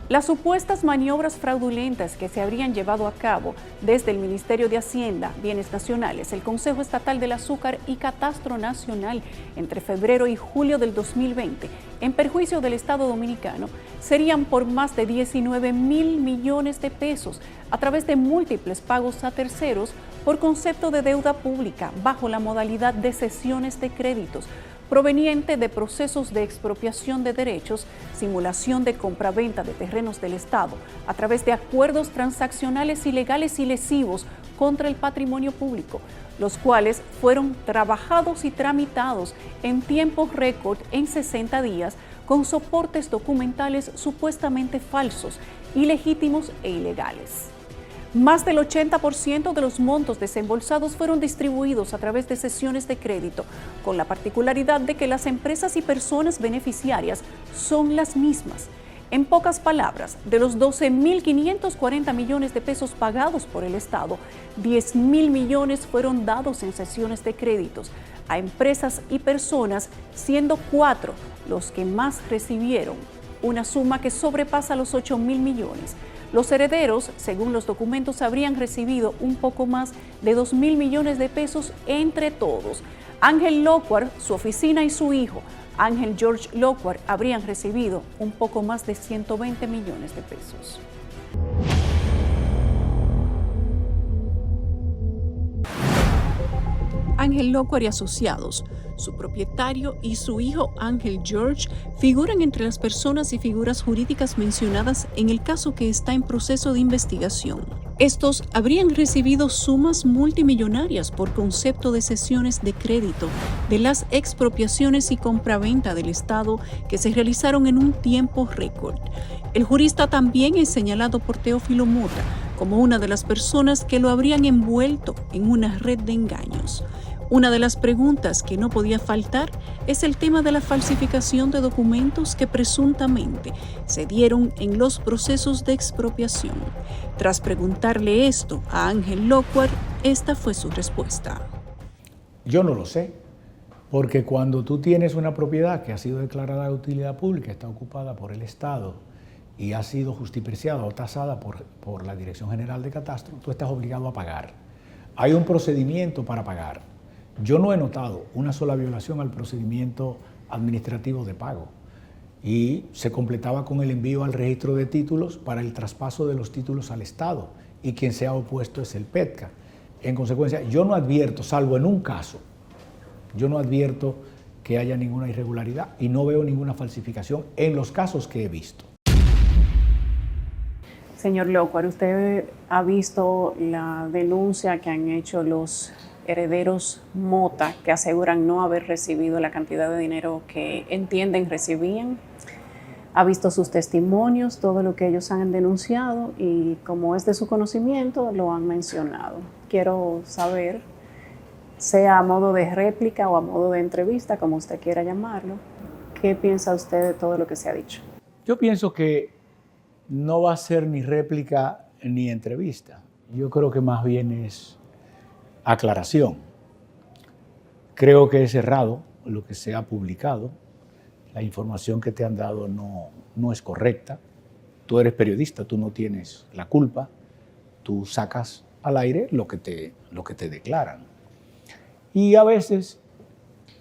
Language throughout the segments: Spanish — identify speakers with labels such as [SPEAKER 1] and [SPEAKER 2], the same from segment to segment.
[SPEAKER 1] Las supuestas maniobras fraudulentas que se habrían llevado a cabo desde el Ministerio de Hacienda, Bienes Nacionales, el Consejo Estatal del Azúcar y Catastro Nacional entre febrero y julio del 2020, en perjuicio del Estado Dominicano, serían por más de 19.000 millones de pesos a través de múltiples pagos a terceros por concepto de deuda pública bajo la modalidad de cesiones de créditos, proveniente de procesos de expropiación de derechos, simulación de compraventa de terrenos del Estado, a través de acuerdos transaccionales ilegales y lesivos contra el patrimonio público, los cuales fueron trabajados y tramitados en tiempo récord en 60 días con soportes documentales supuestamente falsos, ilegítimos e ilegales. Más del 80% de los montos desembolsados fueron distribuidos a través de cesiones de crédito, con la particularidad de que las empresas y personas beneficiarias son las mismas. En pocas palabras, de los 12.540 millones de pesos pagados por el Estado, 10.000 millones fueron dados en cesiones de créditos a empresas y personas, siendo 4 los que más recibieron, una suma que sobrepasa los 8.000 millones. Los herederos, según los documentos, habrían recibido un poco más de 2.000 millones de pesos entre todos. Ángel Lockhart, su oficina y su hijo, Ángel George Lockhart, habrían recibido un poco más de 120 millones de pesos. Ángel Lockhart y Asociados, su propietario y su hijo Ángel George figuran entre las personas y figuras jurídicas mencionadas en el caso que está en proceso de investigación. Estos habrían recibido sumas multimillonarias por concepto de cesiones de crédito de las expropiaciones y compraventa del Estado que se realizaron en un tiempo récord. El jurista también es señalado por Teófilo Mota como una de las personas que lo habrían envuelto en una red de engaños. Una de las preguntas que no podía faltar es el tema de la falsificación de documentos que presuntamente se dieron en los procesos de expropiación. Tras preguntarle esto a Ángel Lockhart, esta fue su respuesta.
[SPEAKER 2] Yo no lo sé, porque cuando tú tienes una propiedad que ha sido declarada de utilidad pública, está ocupada por el Estado y ha sido justipreciada o tasada por la Dirección General de Catastro, tú estás obligado a pagar. Hay un procedimiento para pagar. Yo no he notado una sola violación al procedimiento administrativo de pago y se completaba con el envío al registro de títulos para el traspaso de los títulos al Estado y quien se ha opuesto es el PETCA. En consecuencia, yo no advierto, salvo en un caso, yo no advierto que haya ninguna irregularidad y no veo ninguna falsificación en los casos que he visto.
[SPEAKER 1] Señor Lockhart, ¿usted ha visto la denuncia que han hecho los herederos Mota que aseguran no haber recibido la cantidad de dinero que entienden recibían? Ha visto sus testimonios, todo lo que ellos han denunciado y como es de su conocimiento, lo han mencionado. Quiero saber, sea a modo de réplica o a modo de entrevista, como usted quiera llamarlo, ¿qué piensa usted de todo lo que se ha dicho?
[SPEAKER 2] Yo pienso que no va a ser ni réplica ni entrevista. Yo creo que más bien es aclaración. Creo que es errado lo que se ha publicado. La información que te han dado no es correcta. Tú eres periodista, tú no tienes la culpa. Tú sacas al aire lo que te declaran. Y a veces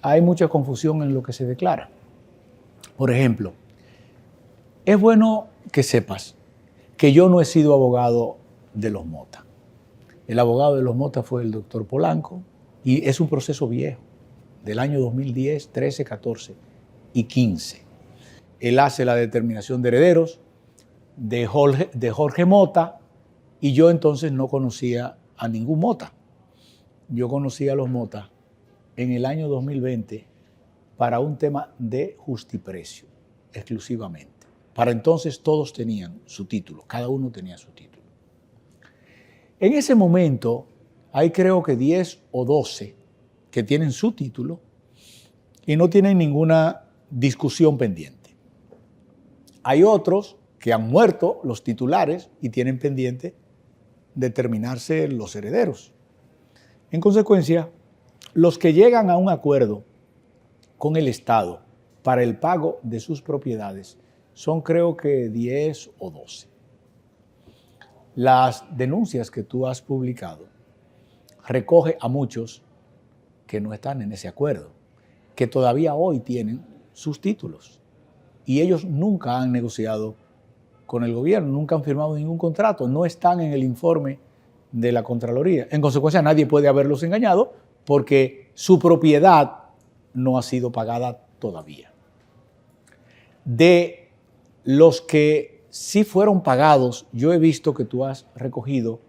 [SPEAKER 2] hay mucha confusión en lo que se declara. Por ejemplo, es bueno que sepas que yo no he sido abogado de los Mota. El abogado de los Mota fue el doctor Polanco y es un proceso viejo, del año 2010, 13, 14 y 15. Él hace la determinación de herederos de Jorge Mota y yo entonces no conocía a ningún Mota. Yo conocí a los Mota en el año 2020 para un tema de justiprecio, exclusivamente. Para entonces todos tenían su título, cada uno tenía su título. En ese momento hay creo que 10 o 12 que tienen su título y no tienen ninguna discusión pendiente. Hay otros que han muerto, los titulares, y tienen pendiente determinarse los herederos. En consecuencia, los que llegan a un acuerdo con el Estado para el pago de sus propiedades son creo que 10 o 12. Las denuncias que tú has publicado recoge a muchos que no están en ese acuerdo, que todavía hoy tienen sus títulos y ellos nunca han negociado con el gobierno, nunca han firmado ningún contrato, no están en el informe de la Contraloría. En consecuencia, nadie puede haberlos engañado porque su propiedad no ha sido pagada todavía. De los que sí fueron pagados, yo he visto que tú has recogido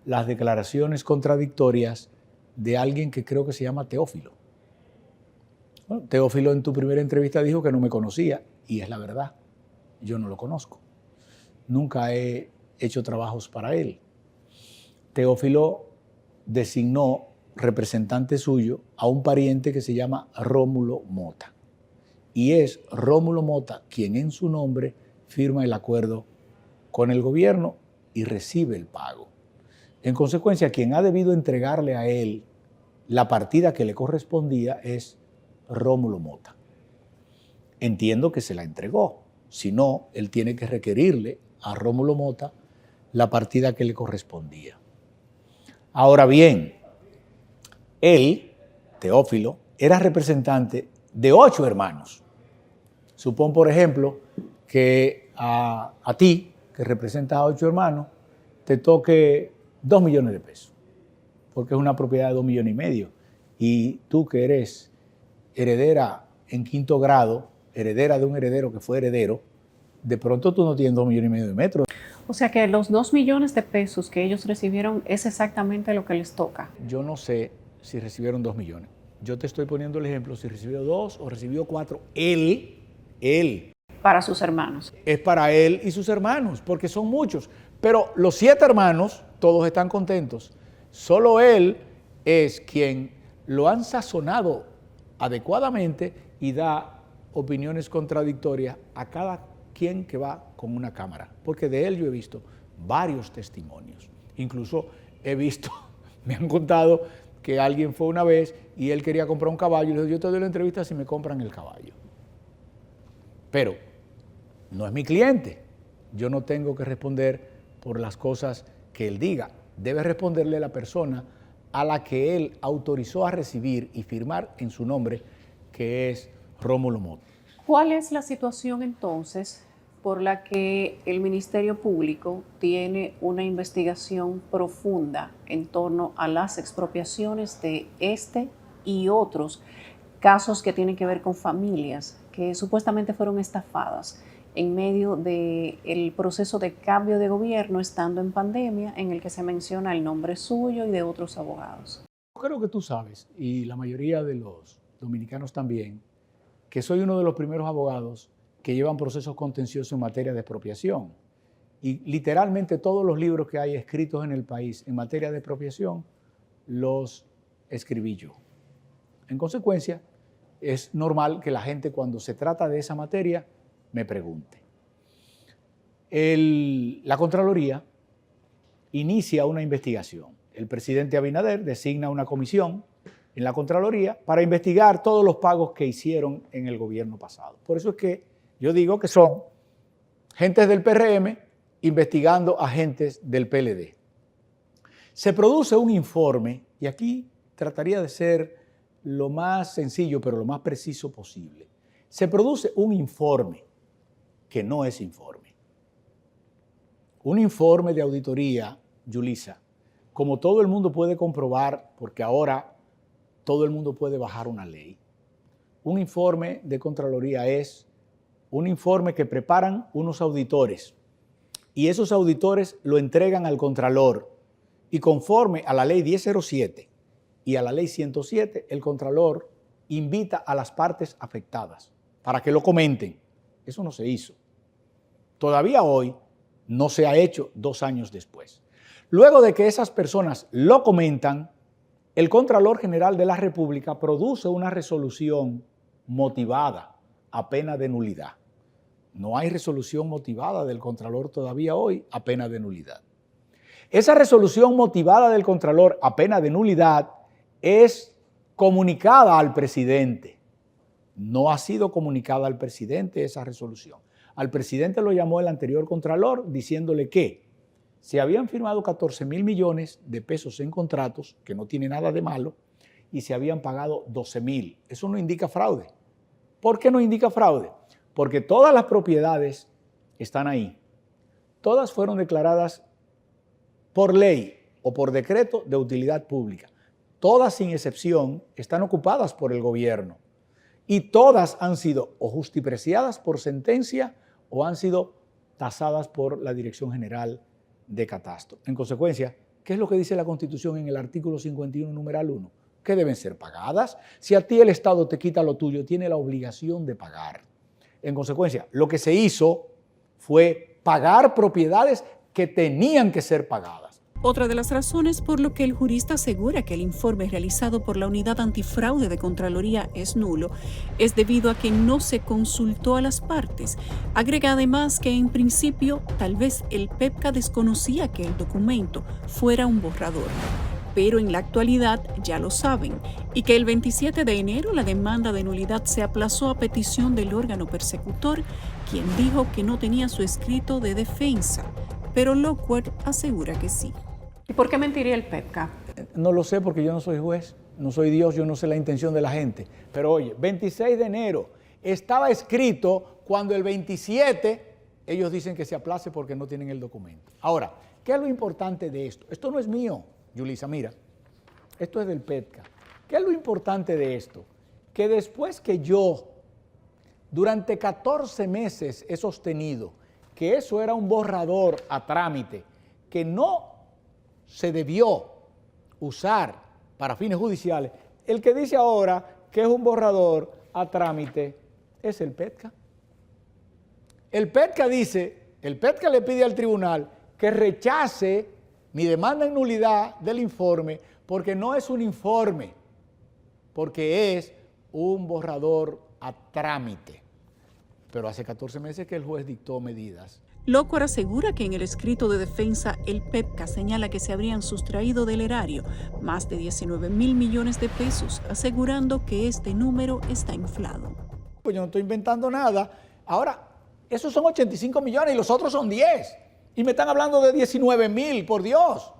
[SPEAKER 2] las declaraciones contradictorias de alguien que creo que se llama Teófilo. Bueno, Teófilo en tu primera entrevista dijo que no me conocía, y es la verdad, yo no lo conozco. Nunca he hecho trabajos para él. Teófilo designó representante suyo a un pariente que se llama Rómulo Mota. Y es Rómulo Mota quien en su nombre firma el acuerdo con el gobierno y recibe el pago. En consecuencia, quien ha debido entregarle a él la partida que le correspondía es Rómulo Mota. Entiendo que se la entregó. Si no, él tiene que requerirle a Rómulo Mota la partida que le correspondía. Ahora bien, él, Teófilo, era representante de 8 hermanos. Supón, por ejemplo, que a ti, que representas a 8 hermanos, te toque 2 millones de pesos, porque es una propiedad de 2,5 millones. Y tú, que eres heredera en 5º grado, heredera de un heredero que fue heredero, de pronto tú no tienes 2,5 millones de metros.
[SPEAKER 1] O sea que los 2 millones de pesos que ellos recibieron es exactamente lo que les toca.
[SPEAKER 2] Yo no sé si recibieron 2 millones. Yo te estoy poniendo el ejemplo, si recibió 2 o recibió 4. Él.
[SPEAKER 1] Para sus hermanos.
[SPEAKER 2] Es para él y sus hermanos, porque son muchos. Pero los 7 hermanos, todos están contentos. Solo él es quien lo han sazonado adecuadamente y da opiniones contradictorias a cada quien que va con una cámara. Porque de él yo he visto varios testimonios. Incluso he visto, me han contado que alguien fue una vez y él quería comprar un caballo y le dijo, yo te doy la entrevista si me compran el caballo. Pero no es mi cliente. Yo no tengo que responder por las cosas que él diga. Debe responderle la persona a la que él autorizó a recibir y firmar en su nombre, que es Rómulo Mota.
[SPEAKER 1] ¿Cuál es la situación entonces por la que el Ministerio Público tiene una investigación profunda en torno a las expropiaciones de este y otros casos que tienen que ver con familias que supuestamente fueron estafadas en medio del proceso de cambio de gobierno estando en pandemia, en el que se menciona el nombre suyo y de otros abogados?
[SPEAKER 2] Creo que tú sabes, y la mayoría de los dominicanos también, que soy uno de los primeros abogados que llevan procesos contenciosos en materia de expropiación. Y literalmente todos los libros que hay escritos en el país en materia de expropiación los escribí yo. En consecuencia, es normal que la gente cuando se trata de esa materia me pregunte. La Contraloría inicia una investigación. El presidente Abinader designa una comisión en la Contraloría para investigar todos los pagos que hicieron en el gobierno pasado. Por eso es que yo digo que son gentes del PRM investigando a gentes del PLD. Se produce un informe, y aquí trataría de ser lo más sencillo, pero lo más preciso posible. Se produce un informe que no es informe. Un informe de auditoría, Yulisa, como todo el mundo puede comprobar, porque ahora todo el mundo puede bajar una ley. Un informe de Contraloría es un informe que preparan unos auditores y esos auditores lo entregan al Contralor y conforme a la ley 1007 y a la ley 107, el Contralor invita a las partes afectadas para que lo comenten. Eso no se hizo. Todavía hoy no se ha hecho 2 años después. Luego de que esas personas lo comentan, el Contralor General de la República produce una resolución motivada a pena de nulidad. No hay resolución motivada del Contralor todavía hoy a pena de nulidad. Esa resolución motivada del Contralor a pena de nulidad es comunicada al presidente. No ha sido comunicada al presidente esa resolución. Al presidente lo llamó el anterior contralor diciéndole que se habían firmado 14,000 millones de pesos en contratos, que no tiene nada de malo, y se habían pagado 12,000. Eso no indica fraude. ¿Por qué no indica fraude? Porque todas las propiedades están ahí. Todas fueron declaradas por ley o por decreto de utilidad pública. Todas, sin excepción, están ocupadas por el gobierno. Y todas han sido o justipreciadas por sentencia o han sido tasadas por la Dirección General de Catastro. En consecuencia, ¿qué es lo que dice la Constitución en el artículo 51, numeral 1? Que deben ser pagadas. Si a ti el Estado te quita lo tuyo, tiene la obligación de pagar. En consecuencia, lo que se hizo fue pagar propiedades que tenían que ser pagadas.
[SPEAKER 1] Otra de las razones por lo que el jurista asegura que el informe realizado por la Unidad Antifraude de Contraloría es nulo es debido a que no se consultó a las partes. Agrega además que en principio tal vez el PEPCA desconocía que el documento fuera un borrador, pero en la actualidad ya lo saben, y que el 27 de enero la demanda de nulidad se aplazó a petición del órgano persecutor, quien dijo que no tenía su escrito de defensa, pero Lockwood asegura que sí. ¿Y por qué mentiría el PEPCA?
[SPEAKER 2] No lo sé porque yo no soy juez, no soy Dios, yo no sé la intención de la gente. Pero oye, 26 de enero estaba escrito cuando el 27 ellos dicen que se aplace porque no tienen el documento. Ahora, ¿qué es lo importante de esto? Esto no es mío, Yulisa, mira, esto es del PEPCA. ¿Qué es lo importante de esto? Que después que yo durante 14 meses he sostenido que eso era un borrador a trámite, que no se debió usar para fines judiciales, el que dice ahora que es un borrador a trámite es el PEPCA. El PEPCA le pide al tribunal que rechace mi demanda en nulidad del informe porque no es un informe, porque es un borrador a trámite. Pero hace 14 meses que el juez dictó medidas.
[SPEAKER 1] Lockwood asegura que en el escrito de defensa el PEPCA señala que se habrían sustraído del erario más de 19,000 millones de pesos, asegurando que este número está inflado.
[SPEAKER 2] Pues yo no estoy inventando nada. Ahora, esos son 85 millones y los otros son 10. Y me están hablando de 19,000, por Dios.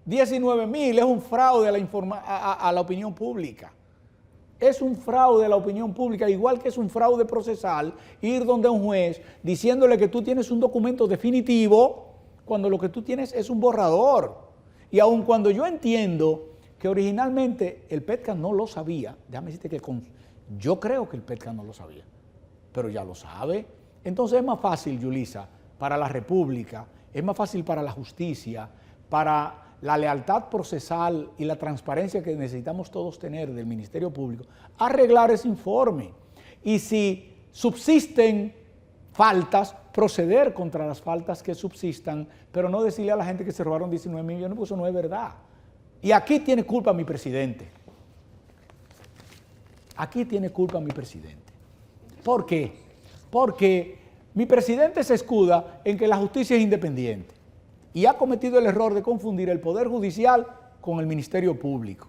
[SPEAKER 2] 19,000 es un fraude a la opinión pública. Es un fraude a la opinión pública, igual que es un fraude procesal ir donde un juez diciéndole que tú tienes un documento definitivo cuando lo que tú tienes es un borrador. Y aun cuando yo entiendo que originalmente el PEPCA no lo sabía, déjame decirte que yo creo que el PEPCA no lo sabía, pero ya lo sabe. Entonces es más fácil, Yulisa, para la República, es más fácil para la justicia, para la lealtad procesal y la transparencia que necesitamos todos tener del Ministerio Público, arreglar ese informe. Y si subsisten faltas, proceder contra las faltas que subsistan, pero no decirle a la gente que se robaron 19 millones, pues eso no es verdad. Y aquí tiene culpa mi presidente. Aquí tiene culpa mi presidente. ¿Por qué? Porque mi presidente se escuda en que la justicia es independiente y ha cometido el error de confundir el Poder Judicial con el Ministerio Público.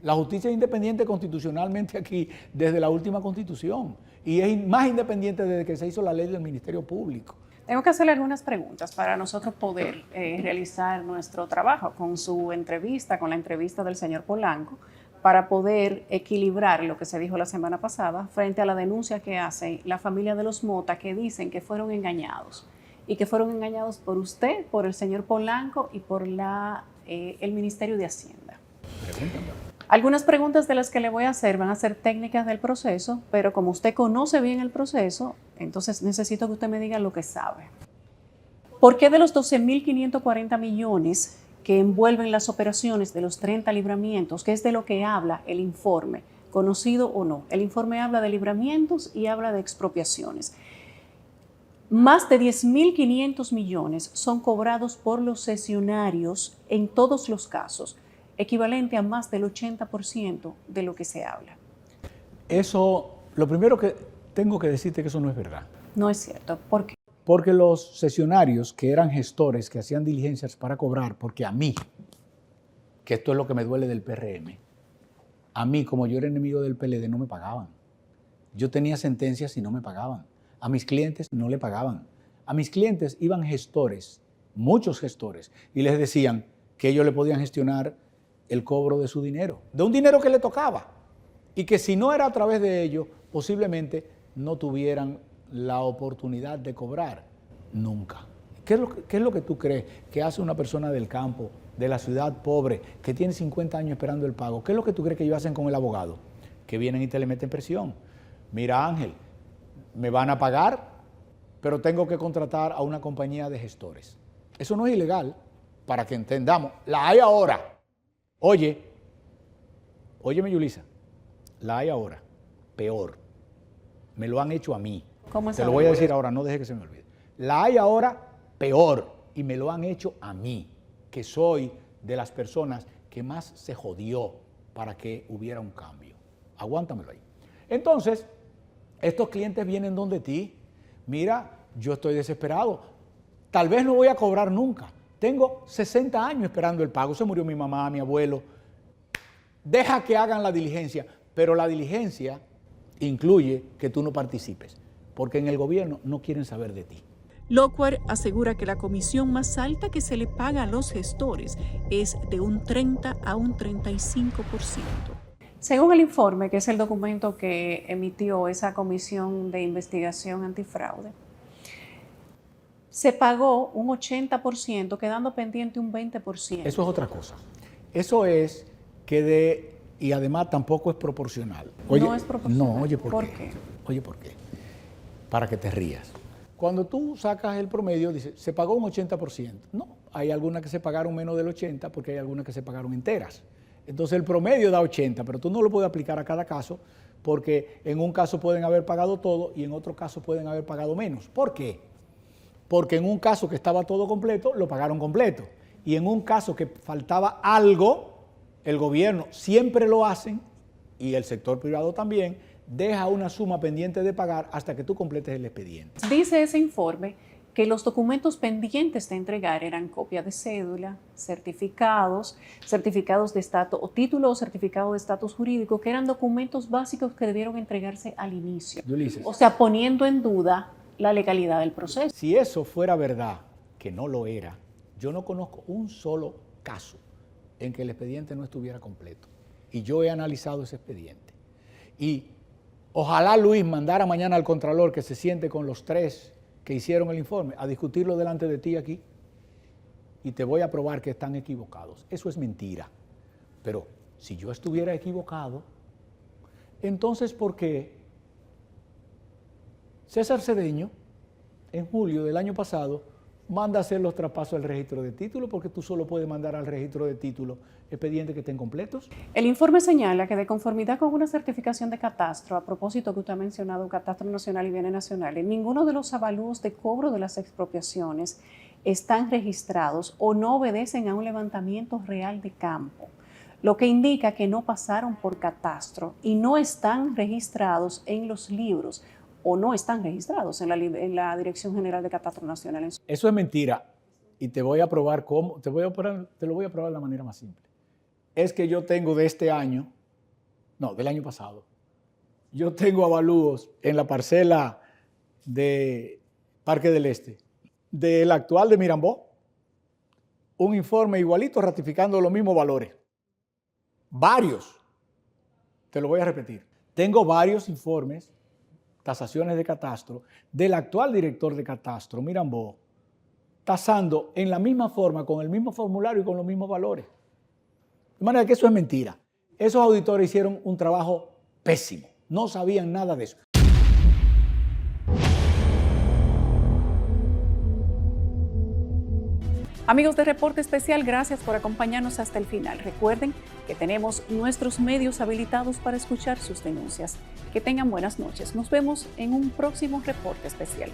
[SPEAKER 2] La justicia es independiente constitucionalmente aquí desde la última Constitución y es más independiente desde que se hizo la ley del Ministerio Público.
[SPEAKER 1] Tengo que hacerle algunas preguntas para nosotros poder realizar nuestro trabajo con su entrevista, con la entrevista del señor Polanco, para poder equilibrar lo que se dijo la semana pasada frente a la denuncia que hace la familia de los Mota, que dicen que fueron engañados y que fueron engañados por usted, por el señor Polanco y por el Ministerio de Hacienda.
[SPEAKER 2] Pregúntame.
[SPEAKER 1] Algunas preguntas de las que le voy a hacer van a ser técnicas del proceso, pero como usted conoce bien el proceso, entonces necesito que usted me diga lo que sabe. ¿Por qué de los 12.540 millones que envuelven las operaciones de los 30 libramientos, que es de lo que habla el informe, conocido o no? El informe habla de libramientos y habla de expropiaciones. Más de 10.500 millones son cobrados por los cesionarios en todos los casos, equivalente a más del 80% de lo que se habla.
[SPEAKER 2] Eso, lo primero que tengo que decirte que eso no es verdad.
[SPEAKER 1] No es cierto. ¿Por qué?
[SPEAKER 2] Porque los cesionarios que eran gestores, que hacían diligencias para cobrar, porque a mí, que esto es lo que me duele del PRM, a mí, como yo era enemigo del PLD, no me pagaban. Yo tenía sentencias y no me pagaban. A mis clientes no le pagaban. A mis clientes iban gestores, muchos gestores, y les decían que ellos le podían gestionar el cobro de su dinero, de un dinero que le tocaba, y que si no era a través de ellos, posiblemente no tuvieran la oportunidad de cobrar nunca. ¿Qué es lo que tú crees que hace una persona del campo, de la ciudad pobre, que tiene 50 años esperando el pago? ¿Qué es lo que tú crees que ellos hacen con el abogado? Que vienen y te le meten presión. Mira, Ángel, me van a pagar, pero tengo que contratar a una compañía de gestores. Eso no es ilegal, para que entendamos. La hay ahora. Óyeme, Yulisa, la hay ahora. Peor. Me lo han hecho a mí.
[SPEAKER 1] ¿Cómo es?
[SPEAKER 2] Te lo voy a decir ahora, no deje que se me olvide. La hay ahora peor y me lo han hecho a mí, que soy de las personas que más se jodió para que hubiera un cambio. Aguántamelo ahí. Entonces, estos clientes vienen donde ti. Mira, yo estoy desesperado. Tal vez no voy a cobrar nunca. Tengo 60 años esperando el pago. Se murió mi mamá, mi abuelo. Deja que hagan la diligencia, pero la diligencia incluye que tú no participes, porque en el gobierno no quieren saber de ti.
[SPEAKER 1] Lockward asegura que la comisión más alta que se le paga a los gestores es de un 30 a un 35%. Según el informe, que es el documento que emitió esa comisión de investigación antifraude, se pagó un 80%, quedando pendiente un 20%.
[SPEAKER 2] Eso es otra cosa. Eso es y además tampoco es proporcional.
[SPEAKER 1] Oye, no es proporcional.
[SPEAKER 2] No, oye, ¿por
[SPEAKER 1] qué?
[SPEAKER 2] Oye, ¿por qué? Para que te rías. Cuando tú sacas el promedio, dice, se pagó un 80%. No, hay algunas que se pagaron menos del 80% porque hay algunas que se pagaron enteras. Entonces el promedio da 80%, pero tú no lo puedes aplicar a cada caso porque en un caso pueden haber pagado todo y en otro caso pueden haber pagado menos. ¿Por qué? Porque en un caso que estaba todo completo, lo pagaron completo. Y en un caso que faltaba algo, el gobierno siempre lo hacen, y el sector privado también, deja una suma pendiente de pagar hasta que tú completes el expediente.
[SPEAKER 1] Dice ese informe que los documentos pendientes de entregar eran copia de cédula, certificados de estatus o título o certificado de estatus jurídico, que eran documentos básicos que debieron entregarse al inicio.
[SPEAKER 2] Ulises,
[SPEAKER 1] o sea, poniendo en duda la legalidad del proceso.
[SPEAKER 2] Si eso fuera verdad, que no lo era, yo no conozco un solo caso en que el expediente no estuviera completo. Y yo he analizado ese expediente. Y ojalá Luis mandara mañana al Contralor que se siente con los 3 que hicieron el informe a discutirlo delante de ti aquí. Y te voy a probar que están equivocados. Eso es mentira. Pero si yo estuviera equivocado, entonces ¿por qué César Cedeño, en julio del año pasado, manda a hacer los traspasos al registro de título? Porque tú solo puedes mandar al registro de título expedientes que estén completos.
[SPEAKER 1] El informe señala que de conformidad con una certificación de catastro, a propósito que usted ha mencionado, Catastro Nacional y Bienes Nacionales, ninguno de los avalúos de cobro de las expropiaciones están registrados o no obedecen a un levantamiento real de campo, lo que indica que no pasaron por catastro y no están registrados en los libros o no están registrados en la Dirección General de Catastro Nacional.
[SPEAKER 2] Eso es mentira y te voy a probar cómo, te lo voy a probar de la manera más simple. Es que yo tengo de este año, no, del año pasado, yo tengo avalúos en la parcela de Parque del Este, del actual de Mirambó, un informe igualito ratificando los mismos valores. Varios, te lo voy a repetir. Tengo varios informes, tasaciones de catastro, del actual director de catastro, Mirambó, tasando en la misma forma, con el mismo formulario y con los mismos valores. De manera que eso es mentira. Esos auditores hicieron un trabajo pésimo. No sabían nada de eso.
[SPEAKER 1] Amigos de Reporte Especial, gracias por acompañarnos hasta el final. Recuerden que tenemos nuestros medios habilitados para escuchar sus denuncias. Que tengan buenas noches. Nos vemos en un próximo Reporte Especial.